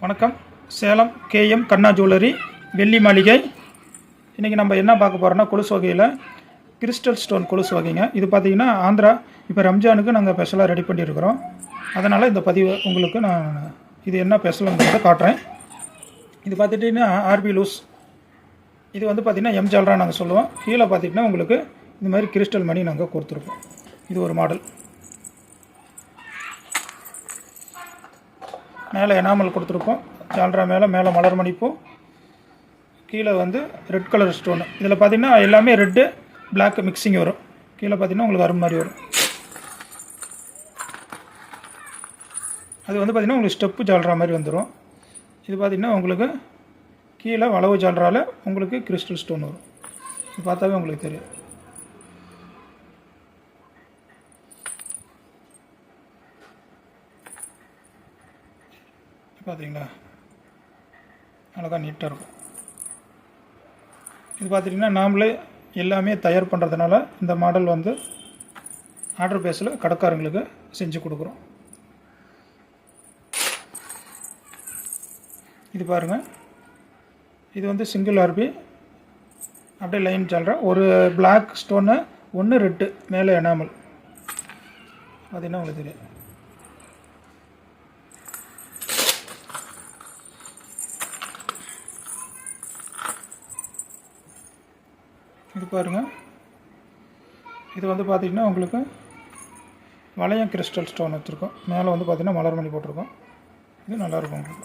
வணக்கம். சேலம் கேஎம் கண்ணா ஜுவல்லரி வெள்ளி மாளிகை. இன்றைக்கி நம்ம என்ன பார்க்க போகிறோன்னா, கொலுசு வகையில் கிறிஸ்டல் ஸ்டோன் கொலுசு வகைங்க. இது பார்த்திங்கன்னா ஆந்திரா. இப்போ ரம்ஜானுக்கு நாங்கள் ஸ்பெஷலாக ரெடி பண்ணியிருக்கிறோம். அதனால் இந்த பதிவு உங்களுக்கு நான் இது என்ன ஸ்பெஷலுங்கிறத காட்டுறேன். இது பார்த்துட்டிங்கன்னா ஆர்பி லூஸ். இது வந்து பார்த்திங்கன்னா எம் ஜால்ரா நாங்கள் சொல்லுவோம். கீழே பார்த்திங்கன்னா உங்களுக்கு இந்த மாதிரி கிறிஸ்டல் மணி நாங்கள் கொடுத்துருக்கோம். இது ஒரு மாடல். மேலே எனாமல் கொடுத்துருப்போம். ஜால்ரா மேலே மலர் மணிப்பூ, கீழே வந்து ரெட் கலர் ஸ்டோனு. இதில் பார்த்திங்கன்னா எல்லாமே ரெட்டு பிளாக் மிக்சிங் வரும். கீழே பார்த்திங்கன்னா உங்களுக்கு அரும்பு மாதிரி வரும். அது வந்து பார்த்திங்கன்னா உங்களுக்கு ஸ்டெப்பு ஜால்ரா மாதிரி வந்துடும். இது பார்த்திங்கன்னா உங்களுக்கு கீழே வளவு ஜால்ராவில் உங்களுக்கு கிறிஸ்டல் ஸ்டோன் வரும். இது பார்த்தாவே உங்களுக்கு தெரியும். பார்த்தீங்களா, அழகாக நீட்டாக இருக்கும். இது பார்த்துட்டிங்கன்னா நாமளே எல்லாமே தயார் பண்ணுறதுனால இந்த மாடல் வந்து ஆர்டர் பேஸில் கடைக்காரங்களுக்கு செஞ்சு கொடுக்குறோம். இது பாருங்கள், இது வந்து சிங்கிள் ஆர்பி, அப்படியே லைன் ஜால்ரா. ஒரு பிளாக் ஸ்டோனு, ஒன்று ரெட்டு, மேலே எனாமல். பார்த்திங்கன்னா உங்களுக்கு தெரியும். இது பாருங்கள், இது வந்து பார்த்திங்கன்னா உங்களுக்கு வளையம் கிறிஸ்டல் ஸ்டோன் வச்சுருக்கோம். மேலே வந்து பார்த்திங்கன்னா மலர் மணி போட்டிருக்கோம். இது நல்லாயிருக்கும் உங்களுக்கு.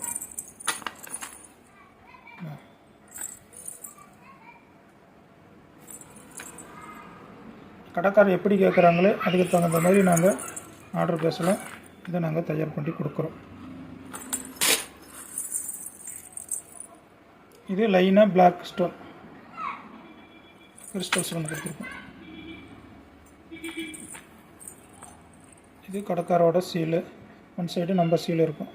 கடைக்காரர் எப்படி கேட்குறாங்களே அதுக்கு தகுந்த மாதிரி நாங்கள் ஆர்டர் பேசல இதை நாங்கள் தயார் பண்ணி கொடுக்குறோம். இது லைனாக பிளாக் ஸ்டோன் கிறிஸ்டல் ஸ்டோன் கொடுத்துருக்கோம். இது கடைக்காரோட சீலு, ஒன் சைடு நம்ம சீல் இருக்கும்.